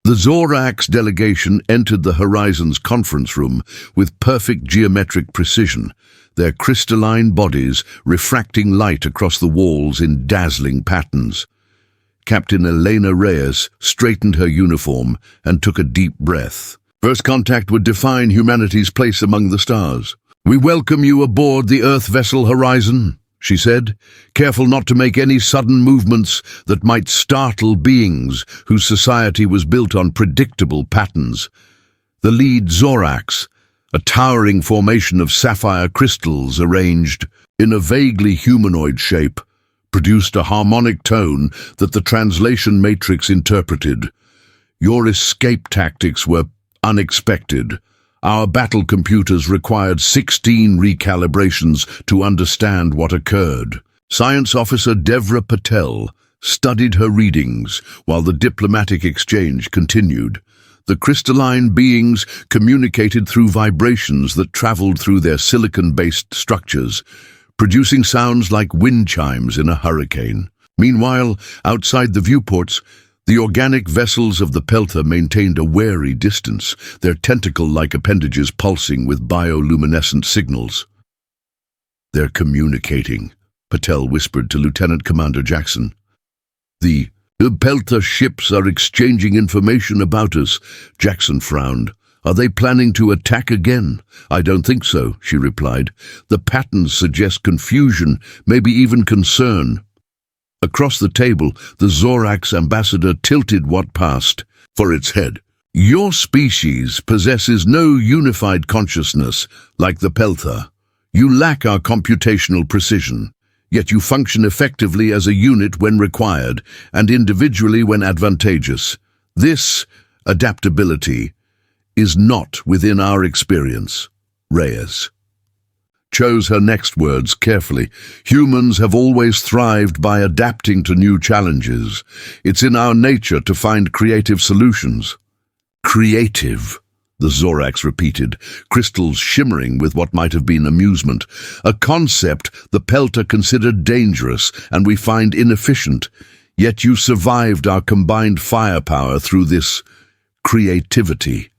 The Zorax delegation entered the Horizon's conference room with perfect geometric precision, their crystalline bodies refracting light across the walls in dazzling patterns. Captain Elena Reyes straightened her uniform and took a deep breath. First contact would define humanity's place among the stars. "We welcome you aboard the Earth vessel Horizon," she said, careful not to make any sudden movements that might startle beings whose society was built on predictable patterns. The lead Zorax, a towering formation of sapphire crystals arranged in a vaguely humanoid shape, produced a harmonic tone that the translation matrix interpreted. "Your escape tactics were unexpected. Our battle computers required 16 recalibrations to understand what occurred." Science Officer Devra Patel studied her readings while the diplomatic exchange continued. The crystalline beings communicated through vibrations that traveled through their silicon-based structures, producing sounds like wind chimes in a hurricane. Meanwhile, outside the viewports, the organic vessels of the Pelta maintained a wary distance, their tentacle-like appendages pulsing with bioluminescent signals. "They're communicating," Patel whispered to Lieutenant Commander Jackson. The Pelta ships are exchanging information about us," Jackson frowned. "Are they planning to attack again?" "I don't think so," she replied. "The patterns suggest confusion, maybe even concern." Across the table, the Zorax ambassador tilted what passed for its head. "Your species possesses no unified consciousness like the Pelta. You lack our computational precision, yet you function effectively as a unit when required and individually when advantageous. This adaptability is not within our experience." Reyes chose her next words carefully. "Humans have always thrived by adapting to new challenges. It's in our nature to find creative solutions." "Creative," the Zorax repeated, crystals shimmering with what might have been amusement. "A concept the Pelta considered dangerous and we find inefficient. Yet you survived our combined firepower through this creativity."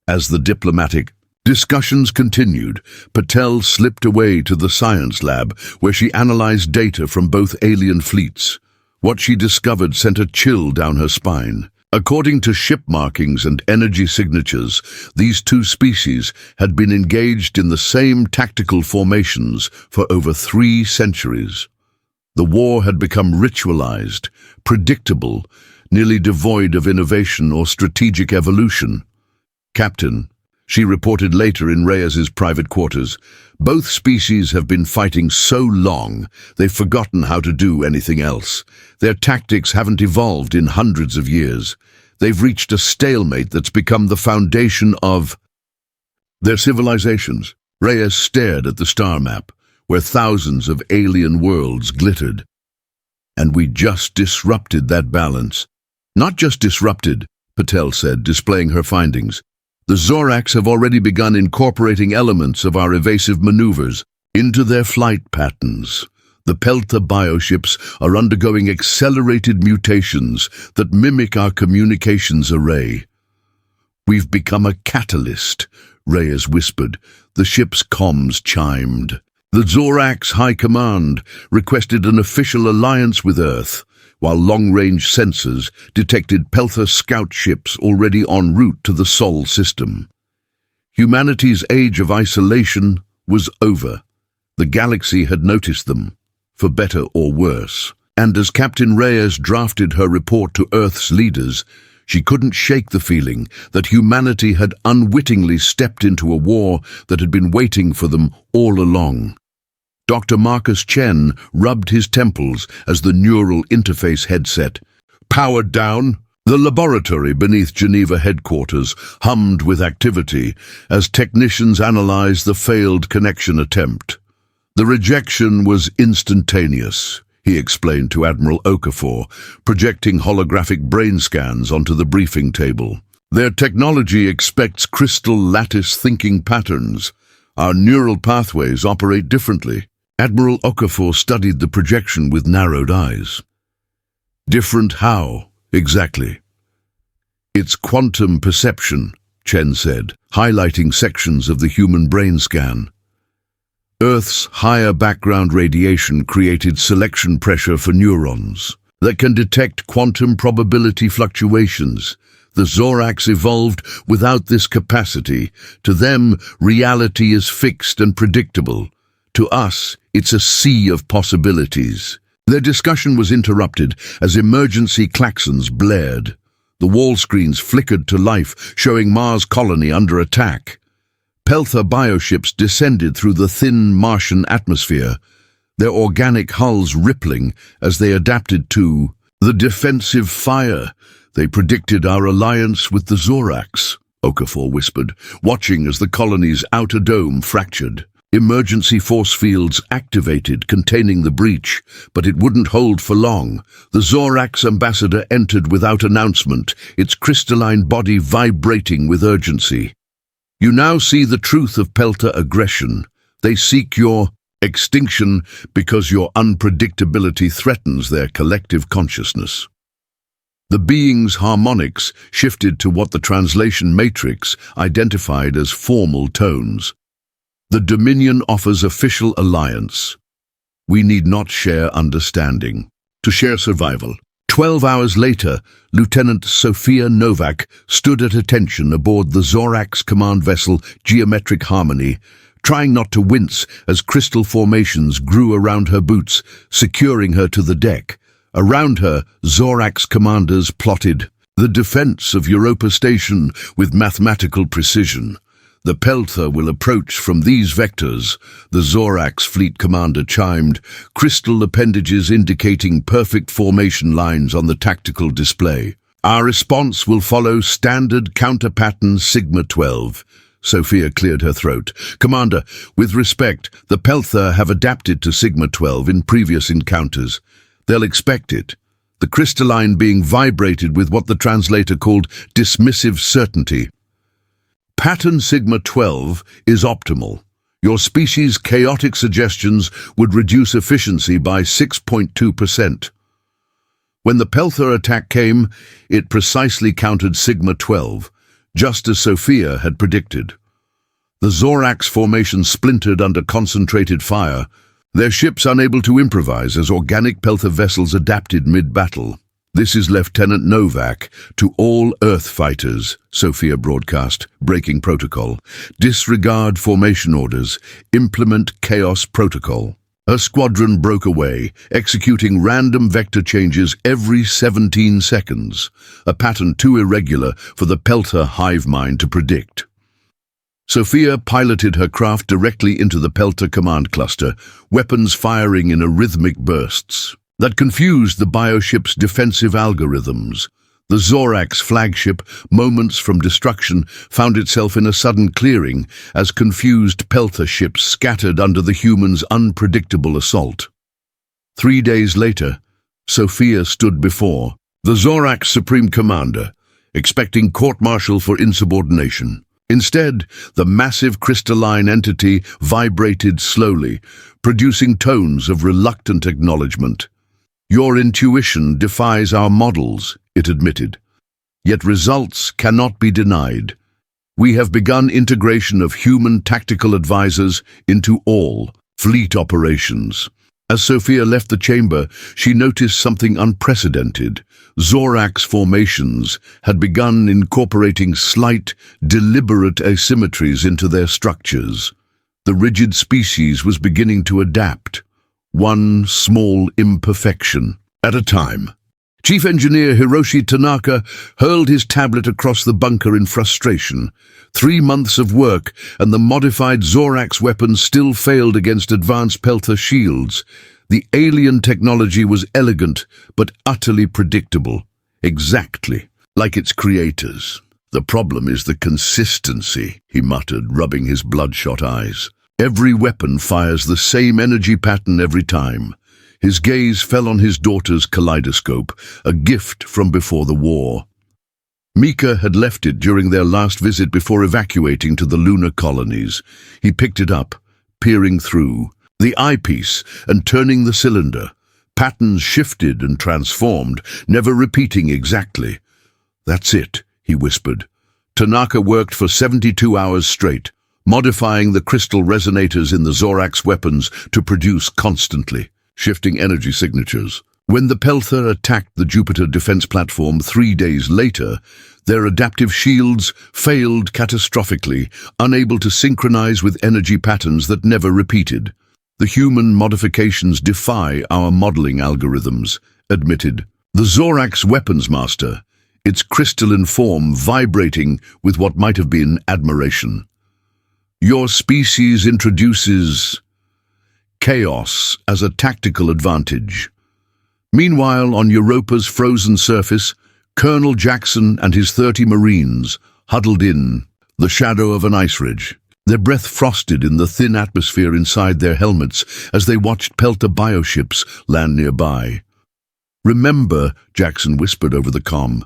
As the diplomatic discussions continued, Patel slipped away to the science lab, where she analyzed data from both alien fleets. What she discovered sent a chill down her spine. According to ship markings and energy signatures, these two species had been engaged in the same tactical formations for over 3 centuries. The war had become ritualized, predictable, nearly devoid of innovation or strategic evolution. "Captain," she reported later in Reyes's private quarters, "both species have been fighting so long, they've forgotten how to do anything else. Their tactics haven't evolved in hundreds of years. They've reached a stalemate that's become the foundation of their civilizations." Reyes stared at the star map, where thousands of alien worlds glittered. "And we just disrupted that balance." "Not just disrupted," Patel said, displaying her findings. "The Zorax have already begun incorporating elements of our evasive maneuvers into their flight patterns. The Pelta bioships are undergoing accelerated mutations that mimic our communications array." "We've become a catalyst," Reyes whispered. The ship's comms chimed. The Zorax High Command requested an official alliance with Earth, while long-range sensors detected Pelta scout ships already en route to the Sol system. Humanity's age of isolation was over. The galaxy had noticed them, for better or worse. And as Captain Reyes drafted her report to Earth's leaders, she couldn't shake the feeling that humanity had unwittingly stepped into a war that had been waiting for them all along. Dr. Marcus Chen rubbed his temples as the neural interface headset, powered down. The laboratory beneath Geneva headquarters hummed with activity as technicians analyzed the failed connection attempt. "The rejection was instantaneous," he explained to Admiral Okafor, projecting holographic brain scans onto the briefing table. "Their technology expects crystal lattice thinking patterns. Our neural pathways operate differently." Admiral Okafor studied the projection with narrowed eyes. "Different how, exactly?" It's quantum perception, Chen said, highlighting sections of the human brain scan. Earth's higher background radiation created selection pressure for neurons that can detect quantum probability fluctuations. The Zorax evolved without this capacity. To them, reality is fixed and predictable. To us, it's a sea of possibilities. Their discussion was interrupted as emergency klaxons blared. The wall screens flickered to life, showing Mars colony under attack. Peltha bioships descended through the thin Martian atmosphere, their organic hulls rippling as they adapted to the defensive fire. They predicted our alliance with the Zorax, Okafor whispered, watching as the colony's outer dome fractured. Emergency force fields activated, containing the breach, but it wouldn't hold for long. The Zorax ambassador entered without announcement, its crystalline body vibrating with urgency. You now see the truth of Peltha aggression. They seek your extinction because your unpredictability threatens their collective consciousness. The being's harmonics shifted to what the translation matrix identified as formal tones. The Dominion offers official alliance. We need not share understanding, to share survival. 12 hours later, Lieutenant Sophia Novak stood at attention aboard the Zorax command vessel Geometric Harmony, trying not to wince as crystal formations grew around her boots, securing her to the deck. Around her, Zorax commanders plotted the defense of Europa Station with mathematical precision. The Peltha will approach from these vectors, the Zorax fleet commander chimed, crystal appendages indicating perfect formation lines on the tactical display. Our response will follow standard counter-pattern Sigma 12. Sophia cleared her throat. Commander, with respect, the Peltha have adapted to Sigma 12 in previous encounters. They'll expect it. The crystalline being vibrated with what the translator called dismissive certainty. Pattern Sigma 12 is optimal. Your species' chaotic suggestions would reduce efficiency by 6.2%. When the Peltha attack came, it precisely countered Sigma 12, just as Sophia had predicted. The Zorax formation splintered under concentrated fire, their ships unable to improvise as organic Peltha vessels adapted mid-battle. This is Lieutenant Novak to all Earth fighters, Sophia broadcast, breaking protocol. Disregard formation orders, implement chaos protocol. Her squadron broke away, executing random vector changes every 17 seconds, a pattern too irregular for the Peltha hive mind to predict. Sophia piloted her craft directly into the Peltha command cluster, weapons firing in rhythmic bursts that confused the bioship's defensive algorithms. The Zorax flagship, moments from destruction, found itself in a sudden clearing as confused Peltha ships scattered under the humans' unpredictable assault. 3 days later, Sophia stood before the Zorax Supreme Commander, expecting court-martial for insubordination. Instead, the massive crystalline entity vibrated slowly, producing tones of reluctant acknowledgement. Your intuition defies our models, it admitted. Yet results cannot be denied. We have begun integration of human tactical advisors into all fleet operations. As Sophia left the chamber, she noticed something unprecedented. Zorax formations had begun incorporating slight, deliberate asymmetries into their structures. The rigid species was beginning to adapt, one small imperfection at a time. Chief Engineer Hiroshi Tanaka hurled his tablet across the bunker in frustration. 3 months of work, and the modified Zorax weapons still failed against advanced Peltha shields. The alien technology was elegant, but utterly predictable. Exactly like its creators. The problem is the consistency, he muttered, rubbing his bloodshot eyes. Every weapon fires the same energy pattern every time. His gaze fell on his daughter's kaleidoscope, a gift from before the war. Mika had left it during their last visit before evacuating to the lunar colonies. He picked it up, peering through the eyepiece and turning the cylinder. Patterns shifted and transformed, never repeating exactly. That's it, he whispered. Tanaka worked for 72 hours straight, modifying the crystal resonators in the Zorax weapons to produce constantly shifting energy signatures. When the Peltha attacked the Jupiter defense platform 3 days later, their adaptive shields failed catastrophically, unable to synchronize with energy patterns that never repeated. The human modifications defy our modeling algorithms, admitted the Zorax weapons master, its crystalline form vibrating with what might have been admiration. Your species introduces chaos as a tactical advantage. Meanwhile, on Europa's frozen surface, Colonel Jackson and his 30 Marines huddled in the shadow of an ice ridge, their breath frosted in the thin atmosphere inside their helmets as they watched Peltha bioships land nearby. Remember, Jackson whispered over the comm,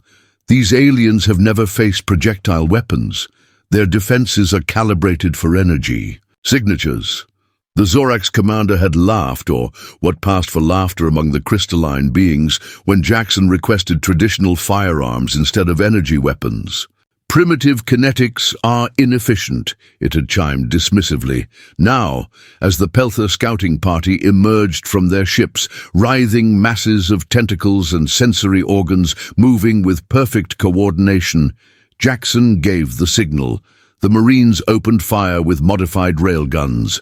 these aliens have never faced projectile weapons. Their defenses are calibrated for energy signatures. The Zorax commander had laughed, or what passed for laughter among the crystalline beings, when Jackson requested traditional firearms instead of energy weapons. Primitive kinetics are inefficient, it had chimed dismissively. Now, as the Peltha scouting party emerged from their ships, writhing masses of tentacles and sensory organs moving with perfect coordination, Jackson gave the signal. The Marines opened fire with modified railguns.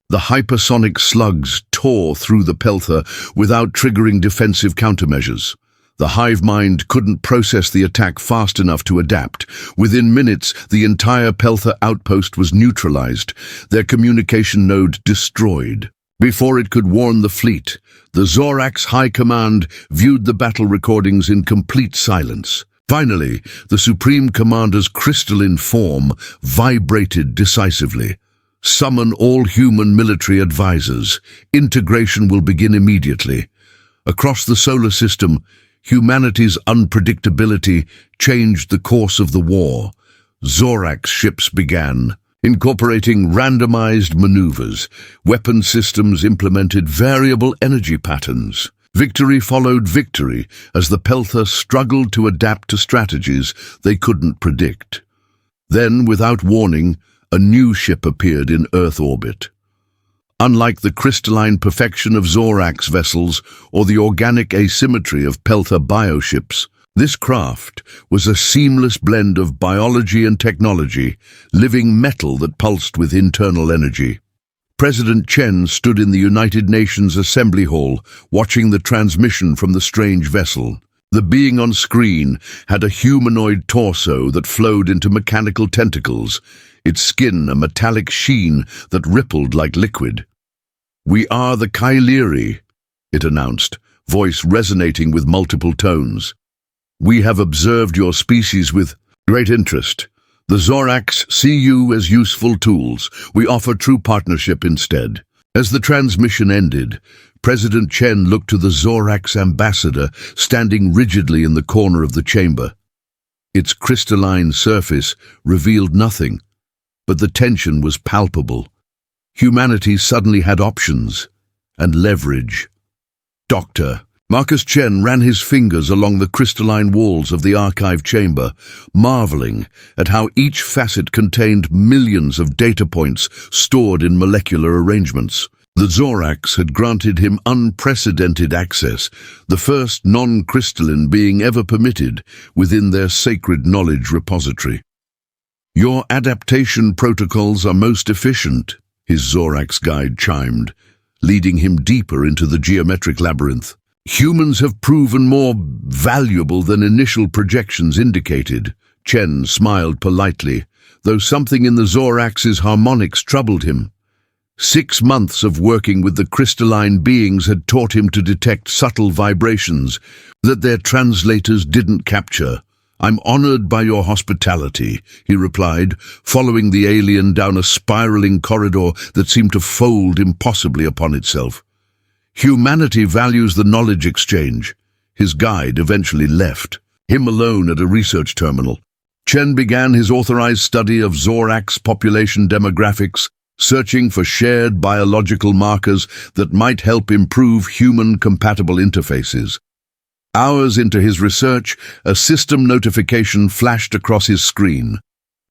The hypersonic slugs tore through the Peltha without triggering defensive countermeasures. The hive mind couldn't process the attack fast enough to adapt. Within minutes, the entire Peltha outpost was neutralized, their communication node destroyed. Before it could warn the fleet, the Zorax High Command viewed the battle recordings in complete silence. Finally, the Supreme Commander's crystalline form vibrated decisively. Summon all human military advisors. Integration will begin immediately. Across the solar system, humanity's unpredictability changed the course of the war. Zorax ships began, incorporating randomized maneuvers. Weapon systems implemented variable energy patterns. Victory followed victory as the Peltha struggled to adapt to strategies they couldn't predict. Then, without warning, a new ship appeared in Earth orbit. Unlike the crystalline perfection of Zorax vessels or the organic asymmetry of Peltha bioships, this craft was a seamless blend of biology and technology, living metal that pulsed with internal energy. President Chen stood in the United Nations Assembly Hall, watching the transmission from the strange vessel. The being on screen had a humanoid torso that flowed into mechanical tentacles, its skin a metallic sheen that rippled like liquid. "We are the Kailiri," it announced, voice resonating with multiple tones. "We have observed your species with great interest. The Zorax see you as useful tools. We offer true partnership instead." As the transmission ended, President Chen looked to the Zorax ambassador standing rigidly in the corner of the chamber. Its crystalline surface revealed nothing, but the tension was palpable. Humanity suddenly had options and leverage. "Doctor." Marcus Chen ran his fingers along the crystalline walls of the archive chamber, marveling at how each facet contained millions of data points stored in molecular arrangements. The Zorax had granted him unprecedented access, the first non-crystalline being ever permitted within their sacred knowledge repository. "Your adaptation protocols are most efficient," his Zorax guide chimed, leading him deeper into the geometric labyrinth. "Humans have proven more valuable than initial projections indicated." Chen smiled politely, though something in the Zorax's harmonics troubled him. 6 months of working with the crystalline beings had taught him to detect subtle vibrations that their translators didn't capture. "I'm honored by your hospitality," he replied, following the alien down a spiraling corridor that seemed to fold impossibly upon itself. "Humanity values the knowledge exchange." His guide eventually left, him alone at a research terminal. Chen began his authorized study of Zorax population demographics, searching for shared biological markers that might help improve human-compatible interfaces. Hours into his research, a system notification flashed across his screen.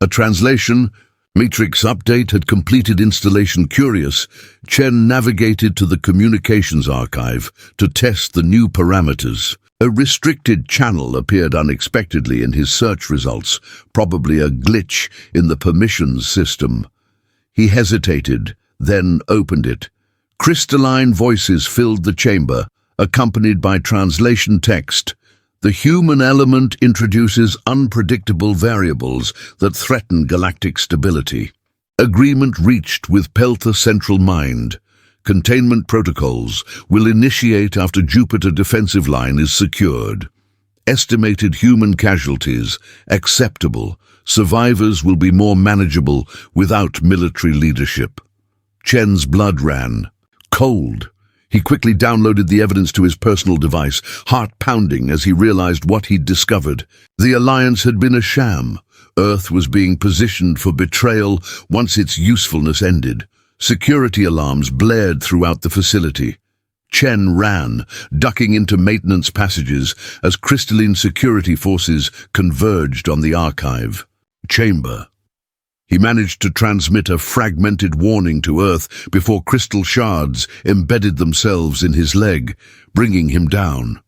A translation, Matrix update had completed installation. Curious, Chen navigated to the communications archive to test the new parameters. A restricted channel appeared unexpectedly in his search results, probably a glitch in the permissions system. He hesitated, then opened it. Crystalline voices filled the chamber, accompanied by translation text. The human element introduces unpredictable variables that threaten galactic stability. Agreement reached with Peltha Central Mind. Containment protocols will initiate after Jupiter defensive line is secured. Estimated human casualties acceptable. Survivors will be more manageable without military leadership. Chen's blood ran. Cold. He quickly downloaded the evidence to his personal device, heart pounding as he realized what he'd discovered. The alliance had been a sham. Earth was being positioned for betrayal once its usefulness ended. Security alarms blared throughout the facility. Chen ran, ducking into maintenance passages as crystalline security forces converged on the archive chamber. He managed to transmit a fragmented warning to Earth before crystal shards embedded themselves in his leg, bringing him down.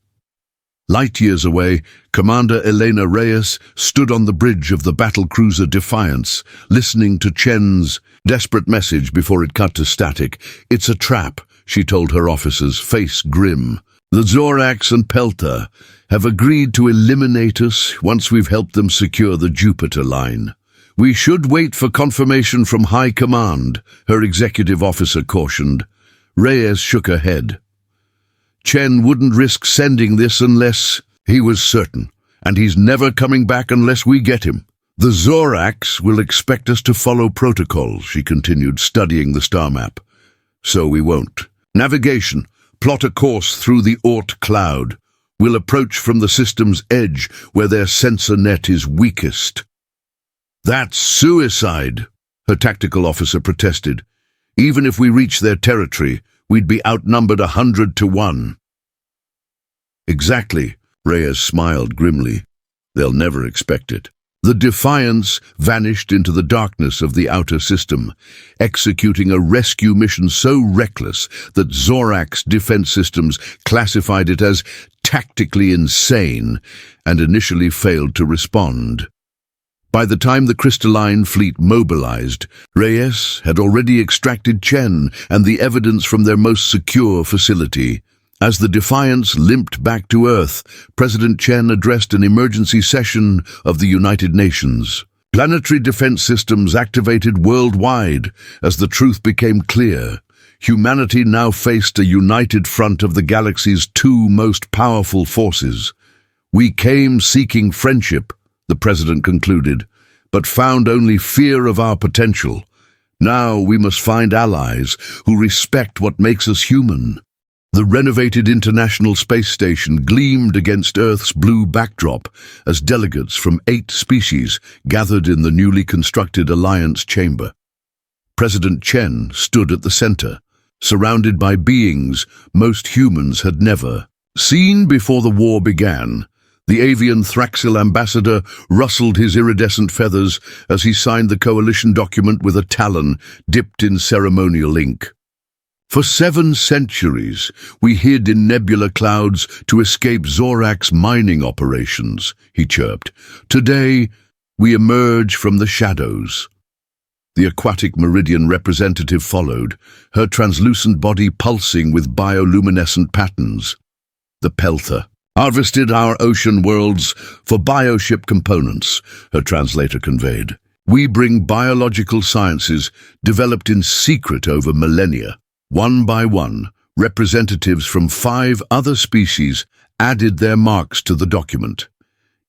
Light years away, Commander Elena Reyes stood on the bridge of the battlecruiser Defiance, listening to Chen's desperate message before it cut to static. "It's a trap," she told her officers, face grim. "The Zorax and Peltha have agreed to eliminate us once we've helped them secure the Jupiter line. We should wait for confirmation from High Command," her executive officer cautioned. Reyes shook her head. Chen wouldn't risk sending this unless he was certain, and he's never coming back unless we get him. "The Zorax will expect us to follow protocols," she continued, studying the star map. "So we won't. Navigation. Plot a course through the Oort cloud. We'll approach from the system's edge where their sensor net is weakest." "That's suicide," her tactical officer protested. "Even if we reach their territory, we'd be outnumbered 100 to 1. "Exactly," Reyes smiled grimly. "They'll never expect it." The Defiance vanished into the darkness of the outer system, executing a rescue mission so reckless that Zorax defense systems classified it as tactically insane and initially failed to respond. By the time the crystalline fleet mobilized, Reyes had already extracted Chen and the evidence from their most secure facility. As the Defiance limped back to Earth, President Chen addressed an emergency session of the United Nations. Planetary defense systems activated worldwide as the truth became clear. Humanity now faced a united front of the galaxy's two most powerful forces. "We came seeking friendship," the president concluded, "but found only fear of our potential. Now we must find allies who respect what makes us human." The renovated International Space Station gleamed against Earth's blue backdrop as delegates from 8 species gathered in the newly constructed Alliance chamber. President Chen stood at the center, surrounded by beings most humans had never seen before the war began. The avian Thraxil ambassador rustled his iridescent feathers as he signed the coalition document with a talon dipped in ceremonial ink. "For 7 centuries, we hid in nebula clouds to escape Zorax mining operations," he chirped. "Today, we emerge from the shadows." The aquatic meridian representative followed, her translucent body pulsing with bioluminescent patterns. "The Peltha harvested our ocean worlds for bioship components," her translator conveyed. "We bring biological sciences developed in secret over millennia." One by one, representatives from 5 other species added their marks to the document.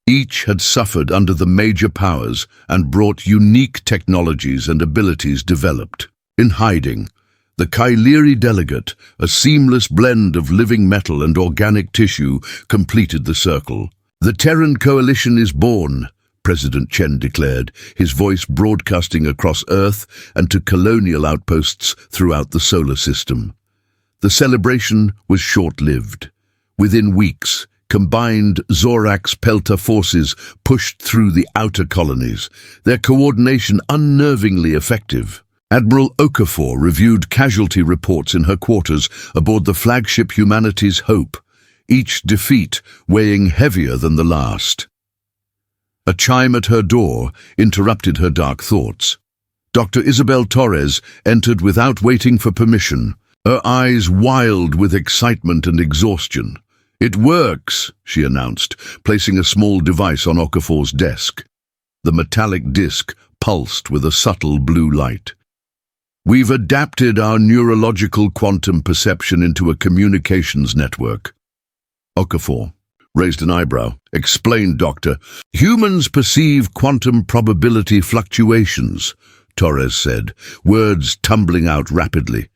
Each had suffered under the major powers and brought unique technologies and abilities developed. In hiding, the Kailiri delegate, a seamless blend of living metal and organic tissue, completed the circle. "The Terran Coalition is born," President Chen declared, his voice broadcasting across Earth and to colonial outposts throughout the solar system. The celebration was short-lived. Within weeks, Combined Zorax-Pelta forces pushed through the outer colonies, their coordination unnervingly effective. Admiral Okafor reviewed casualty reports in her quarters aboard the flagship Humanity's Hope, each defeat weighing heavier than the last. A chime at her door interrupted her dark thoughts. Dr. Isabel Torres entered without waiting for permission, her eyes wild with excitement and exhaustion. "It works," she announced, placing a small device on Okafor's desk. The metallic disc pulsed with a subtle blue light. "We've adapted our neurological quantum perception into a communications network." Okafor raised an eyebrow. "Explain, Doctor." "Humans perceive quantum probability fluctuations," Torres said, words tumbling out rapidly.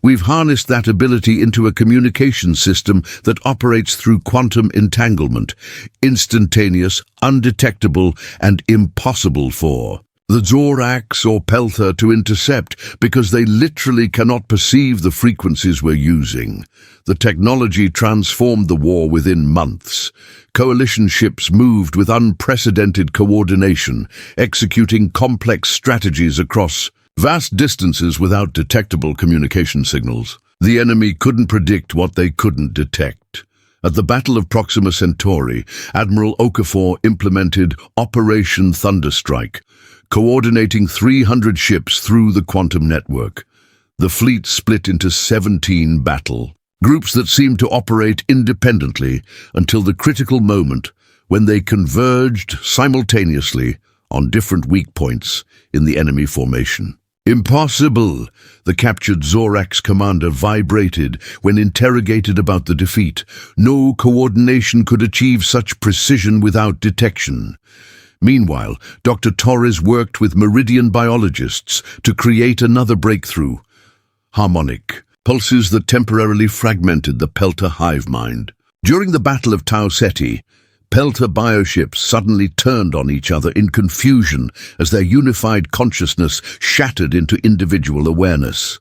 "We've harnessed that ability into a communication system that operates through quantum entanglement, instantaneous, undetectable, and impossible for the Zorax or Pelta to intercept because they literally cannot perceive the frequencies we're using. The technology transformed the war within months. Coalition ships moved with unprecedented coordination, executing complex strategies across vast distances without detectable communication signals. The enemy couldn't predict what they couldn't detect. At the Battle of Proxima Centauri, Admiral Okafor implemented Operation Thunderstrike, coordinating 300 ships through the quantum network. The fleet split into 17 battle groups that seemed to operate independently until the critical moment when they converged simultaneously on different weak points in the enemy formation. "Impossible!" The captured Zorax commander vibrated when interrogated about the defeat. No coordination could achieve such precision without detection. Meanwhile, Dr. Torres worked with Meridian biologists to create another breakthrough: harmonic pulses that temporarily fragmented the Pelta hive mind. During the Battle of Tau Ceti, Pelta bioships suddenly turned on each other in confusion as their unified consciousness shattered into individual awareness.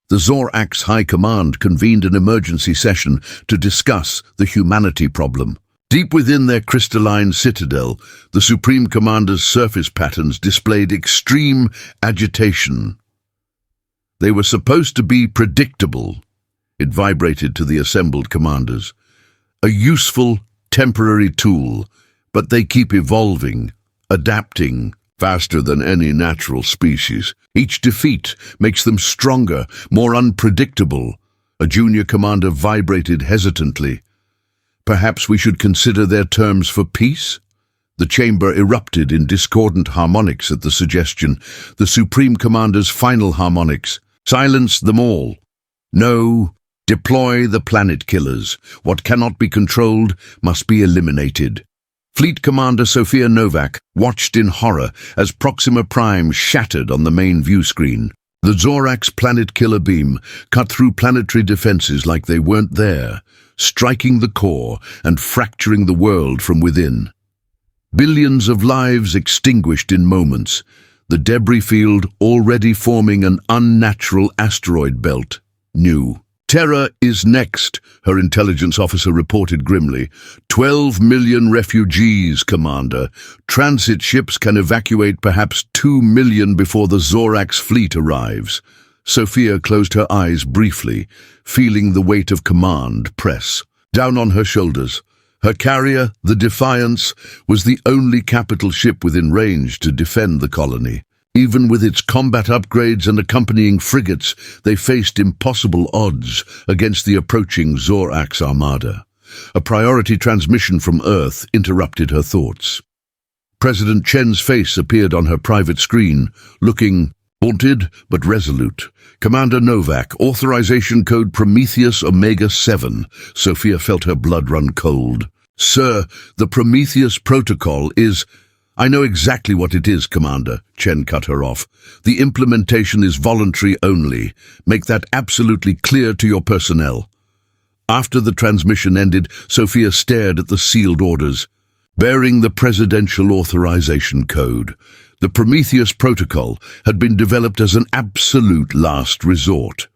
The Zorax High Command convened an emergency session to discuss the humanity problem. Deep within their crystalline citadel, the Supreme Commander's surface patterns displayed extreme agitation. They were supposed to be predictable, it vibrated to the assembled commanders. A useful, temporary tool, but they keep evolving, adapting, faster than any natural species. Each defeat makes them stronger, more unpredictable. A junior commander vibrated hesitantly. "Perhaps we should consider their terms for peace?" The chamber erupted in discordant harmonics at the suggestion. The Supreme Commander's final harmonics: "Silence them all." "No. Deploy the planet killers. What cannot be controlled must be eliminated." Fleet Commander Sophia Novak watched in horror as Proxima Prime shattered on the main view screen. The Zorax planet killer beam cut through planetary defenses like they weren't there, striking the core and fracturing the world from within. Billions of lives extinguished in moments, the debris field already forming an unnatural asteroid belt. New. "Terra is next," her intelligence officer reported grimly. 12 million refugees, Commander. Transit ships can evacuate perhaps 2 million before the Zorax fleet arrives. Sophia closed her eyes briefly, feeling the weight of command press down on her shoulders. Her carrier, the Defiance, was the only capital ship within range to defend the colony. Even with its combat upgrades and accompanying frigates, they faced impossible odds against the approaching Zorax armada. A priority transmission from Earth interrupted her thoughts. President Chen's face appeared on her private screen, looking haunted but resolute. "Commander Novak, authorization code Prometheus Omega-7. Sophia felt her blood run cold. "Sir, the Prometheus protocol is—" "I know exactly what it is, Commander," Chen cut her off. "The implementation is voluntary only. Make that absolutely clear to your personnel." After the transmission ended, Sophia stared at the sealed orders. Bearing the Presidential Authorization Code, the Prometheus Protocol had been developed as an absolute last resort.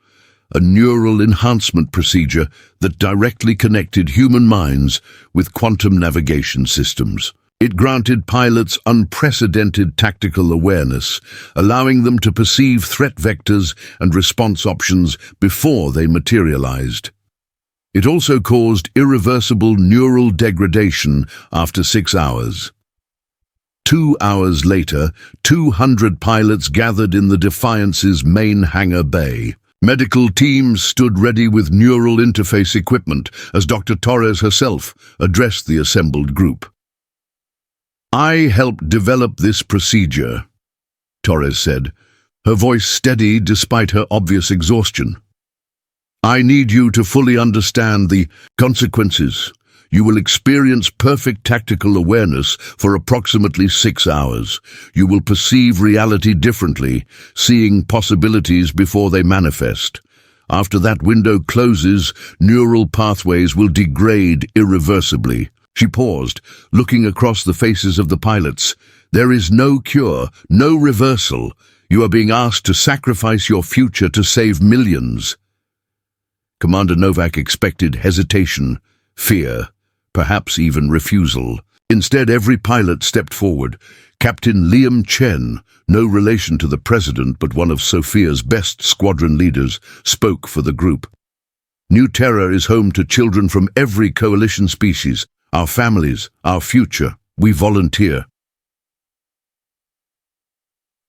a neural enhancement procedure that directly connected human minds with quantum navigation systems. It granted pilots unprecedented tactical awareness, allowing them to perceive threat vectors and response options before they materialized. It also caused irreversible neural degradation after 6 hours. 2 hours later, 200 pilots gathered in the Defiance's main hangar bay. Medical teams stood ready with neural interface equipment as Dr. Torres herself addressed the assembled group. "I helped develop this procedure," Torres said, her voice steady despite her obvious exhaustion. "I need you to fully understand the consequences. You will experience perfect tactical awareness for approximately 6 hours. You will perceive reality differently, seeing possibilities before they manifest. After that window closes, neural pathways will degrade irreversibly." She paused, looking across the faces of the pilots. "There is no cure, no reversal. You are being asked to sacrifice your future to save millions." Commander Novak expected hesitation, fear, perhaps even refusal. Instead, every pilot stepped forward. Captain Liam Chen, no relation to the president but one of Sophia's best squadron leaders, spoke for the group. "New Terra is home to children from every coalition species. Our families, our future. We volunteer."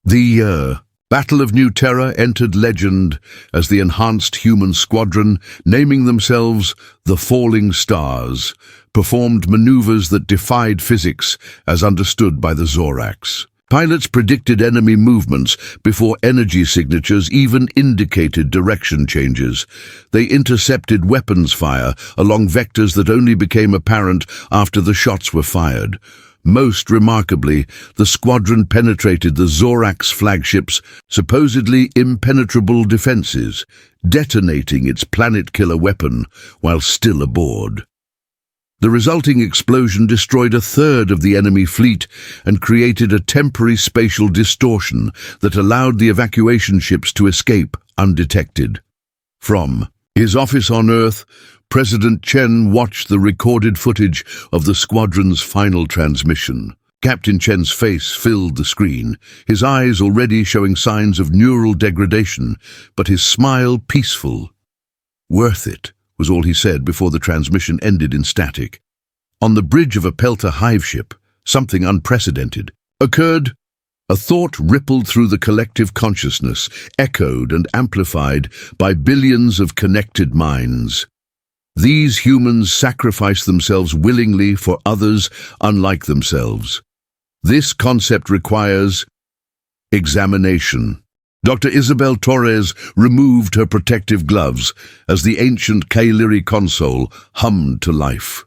The Battle of New Terra entered legend as the enhanced human squadron, naming themselves the Falling Stars, performed maneuvers that defied physics as understood by the Zorax. Pilots predicted enemy movements before energy signatures even indicated direction changes. They intercepted weapons fire along vectors that only became apparent after the shots were fired. Most remarkably, the squadron penetrated the Zorax flagship's supposedly impenetrable defenses, detonating its planet-killer weapon while still aboard. The resulting explosion destroyed a third of the enemy fleet and created a temporary spatial distortion that allowed the evacuation ships to escape undetected. From his office on Earth, President Chen watched the recorded footage of the squadron's final transmission. Captain Chen's face filled the screen, his eyes already showing signs of neural degradation, but his smile peaceful. "Worth it," was all he said before the transmission ended in static. On the bridge of a Pelta hive ship, something unprecedented occurred. A thought rippled through the collective consciousness, echoed and amplified by billions of connected minds. These humans sacrifice themselves willingly for others unlike themselves. This concept requires examination. Dr. Isabel Torres removed her protective gloves as the ancient Kailiri console hummed to life.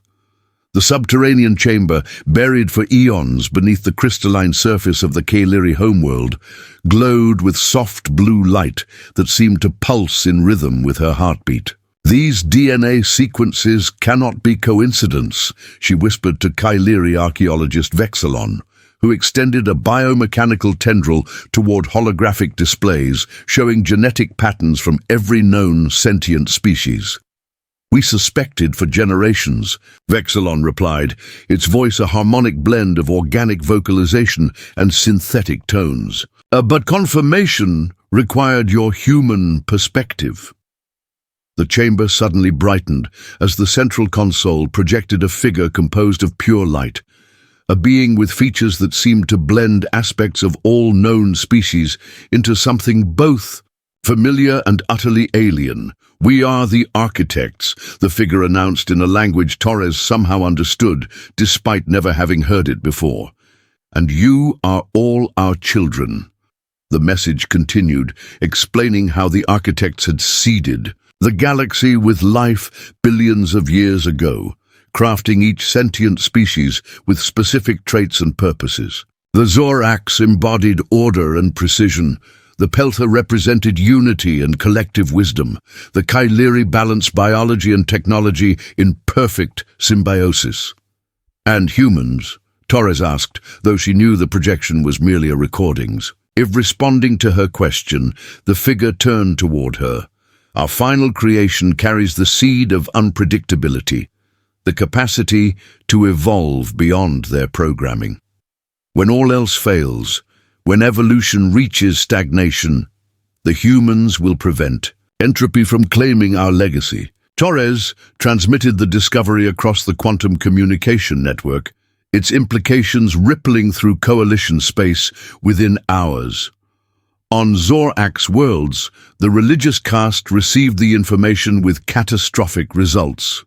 The subterranean chamber, buried for eons beneath the crystalline surface of the Kailiri homeworld, glowed with soft blue light that seemed to pulse in rhythm with her heartbeat. "These DNA sequences cannot be coincidence," she whispered to Kailiri archaeologist Vexilon, who extended a biomechanical tendril toward holographic displays showing genetic patterns from every known sentient species. "We suspected for generations," Vexilon replied, its voice a harmonic blend of organic vocalization and synthetic tones. But confirmation required your human perspective." The chamber suddenly brightened as the central console projected a figure composed of pure light, a being with features that seemed to blend aspects of all known species into something both familiar and utterly alien. "We are the architects," the figure announced in a language Torres somehow understood, despite never having heard it before. "And you are all our children." The message continued, explaining how the architects had seeded the galaxy with life billions of years ago, crafting each sentient species with specific traits and purposes. The Zorax embodied order and precision. The Pelta represented unity and collective wisdom. The Kailiri balanced biology and technology in perfect symbiosis. "And humans?" Torres asked, though she knew the projection was merely a recordings. If responding to her question, the figure turned toward her, Our final creation carries the seed of unpredictability, the capacity to evolve beyond their programming. When all else fails, when evolution reaches stagnation, the humans will prevent entropy from claiming our legacy. Torres transmitted the discovery across the quantum communication network, its implications rippling through coalition space within hours. On Zorax worlds, the religious caste received the information with catastrophic results.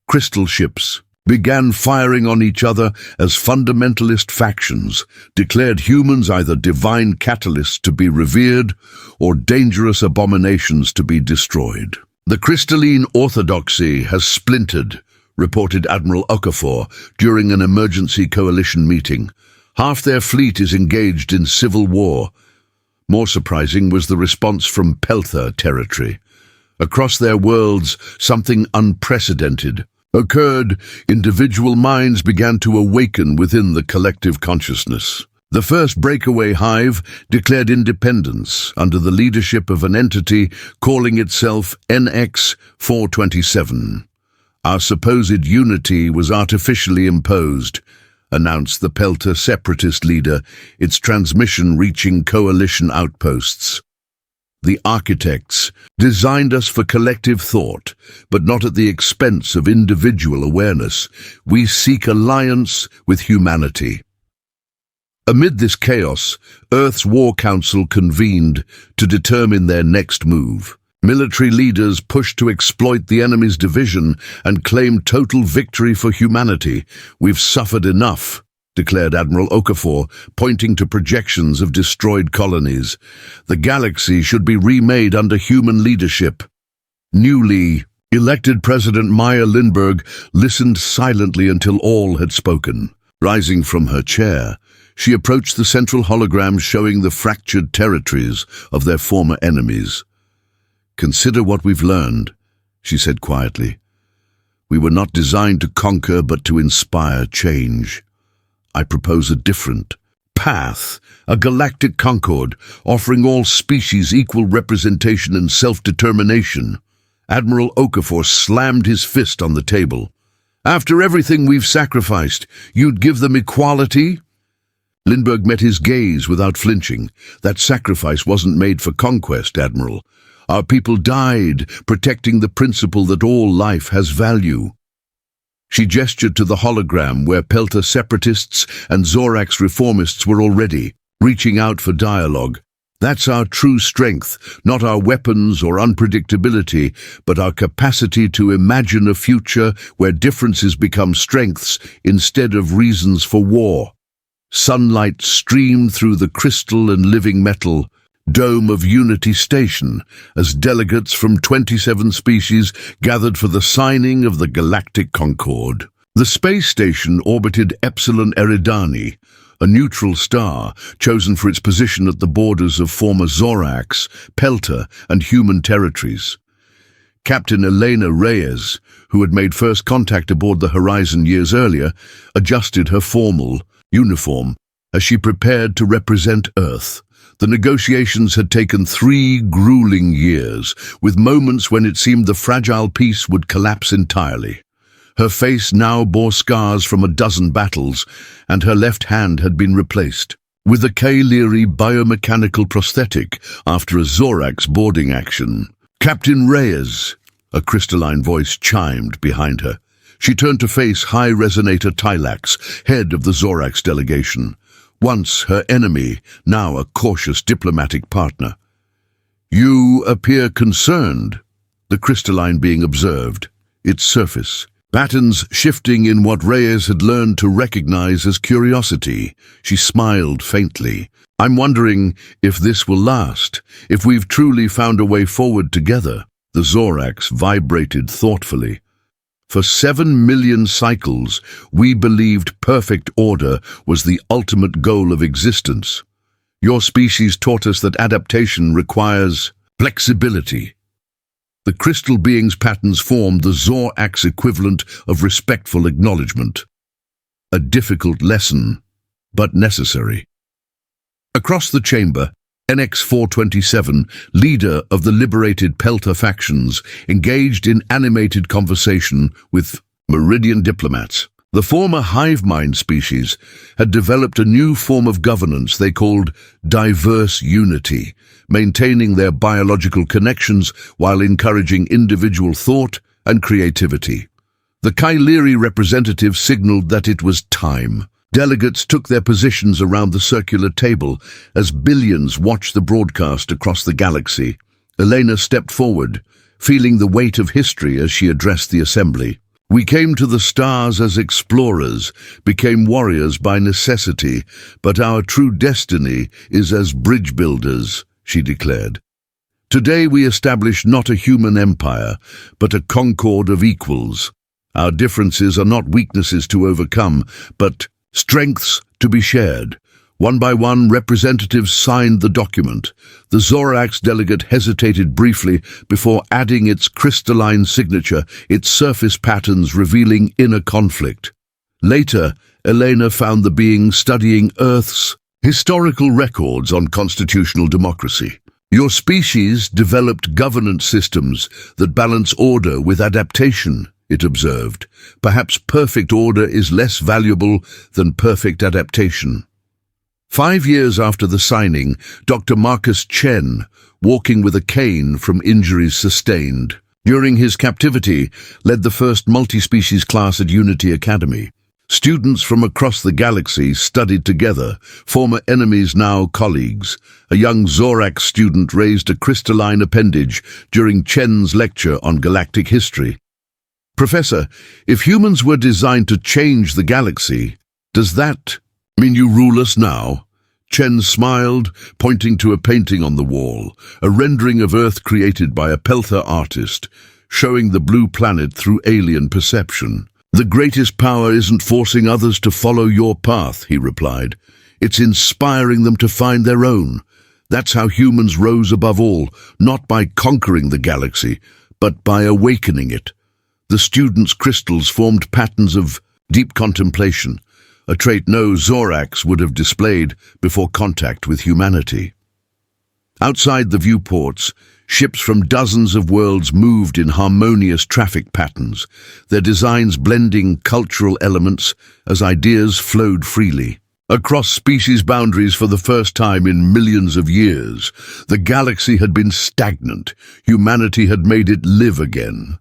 Crystal ships began firing on each other as fundamentalist factions declared humans either divine catalysts to be revered or dangerous abominations to be destroyed. The crystalline orthodoxy has splintered, reported Admiral Okafor during an emergency coalition meeting. Half their fleet is engaged in civil war. More surprising was the response from Peltha territory. Across their worlds, something unprecedented occurred. Individual minds began to awaken within the collective consciousness. The first breakaway hive declared independence under the leadership of an entity calling itself NX-427. Our supposed unity was artificially imposed, announced the Peltha separatist leader, its transmission reaching coalition outposts. The architects designed us for collective thought, but not at the expense of individual awareness. We seek alliance with humanity. Amid this chaos, Earth's War Council convened to determine their next move. Military leaders pushed to exploit the enemy's division and claim total victory for humanity. We've suffered enough, declared Admiral Okafor, pointing to projections of destroyed colonies. The galaxy should be remade under human leadership. Newly elected President Maya Lindbergh listened silently until all had spoken. Rising from her chair, she approached the central hologram showing the fractured territories of their former enemies. "Consider what we've learned," she said quietly. "We were not designed to conquer but to inspire change. I propose a different path, a galactic concord, offering all species equal representation and self-determination." Admiral Okafor slammed his fist on the table. "After everything we've sacrificed, you'd give them equality?" Lindbergh met his gaze without flinching. "That sacrifice wasn't made for conquest, Admiral. Our people died, protecting the principle that all life has value." She gestured to the hologram where Peltha separatists and Zorax reformists were already reaching out for dialogue. "That's our true strength, not our weapons or unpredictability, but our capacity to imagine a future where differences become strengths instead of reasons for war." Sunlight streamed through the crystal and living metal dome of Unity Station as delegates from 27 species gathered for the signing of the Galactic Concord. The space station orbited Epsilon Eridani, a neutral star chosen for its position at the borders of former Zorax, Peltha, and human territories. Captain Elena Reyes, who had made first contact aboard the Horizon years earlier, adjusted her formal uniform as she prepared to represent Earth. The negotiations had taken 3 grueling years, with moments when it seemed the fragile peace would collapse entirely. Her face now bore scars from a dozen battles, and her left hand had been replaced with a K-Leary biomechanical prosthetic after a Zorax boarding action. "Captain Reyes," a crystalline voice chimed behind her. She turned to face High Resonator Tylax, head of the Zorax delegation. Once her enemy, now a cautious diplomatic partner. "You appear concerned," the crystalline being observed, its surface patterns shifting in what Reyes had learned to recognize as curiosity. She smiled faintly. "I'm wondering if this will last, if we've truly found a way forward together." The Zorax vibrated thoughtfully. "For 7 million cycles, we believed perfect order was the ultimate goal of existence. Your species taught us that adaptation requires flexibility." The crystal being's patterns formed the Zorax equivalent of respectful acknowledgement. A difficult lesson, but necessary. Across the chamber, NX-427, leader of the liberated Pelta factions, engaged in animated conversation with Meridian diplomats. The former hive mind species had developed a new form of governance they called diverse unity, maintaining their biological connections while encouraging individual thought and creativity. The Kailiri representative signaled that it was time. Delegates took their positions around the circular table as billions watched the broadcast across the galaxy. Elena stepped forward, feeling the weight of history as she addressed the assembly. "We came to the stars as explorers, became warriors by necessity, but our true destiny is as bridge builders," she declared. "Today we establish not a human empire, but a concord of equals. Our differences are not weaknesses to overcome, but strengths to be shared." One by one, representatives signed the document. The Zorax delegate hesitated briefly before adding its crystalline signature, its surface patterns revealing inner conflict. Later, Elena found the being studying Earth's historical records on constitutional democracy. "Your species developed governance systems that balance order with adaptation," it observed. "Perhaps perfect order is less valuable than perfect adaptation." 5 years after the signing, Dr. Marcus Chen, walking with a cane from injuries sustained during his captivity, led the first multi-species class at Unity Academy. Students from across the galaxy studied together, former enemies now colleagues. A young Zorax student raised a crystalline appendage during Chen's lecture on galactic history. "Professor, if humans were designed to change the galaxy, does that mean you rule us now?" Chen smiled, pointing to a painting on the wall, a rendering of Earth created by a Pelta artist, showing the blue planet through alien perception. "The greatest power isn't forcing others to follow your path," he replied. "It's inspiring them to find their own. That's how humans rose above all, not by conquering the galaxy, but by awakening it." The students' crystals formed patterns of deep contemplation, a trait no Zorax would have displayed before contact with humanity. Outside the viewports, ships from dozens of worlds moved in harmonious traffic patterns, their designs blending cultural elements as ideas flowed freely. Across species boundaries for the first time in millions of years, the galaxy had been stagnant. Humanity had made it live again.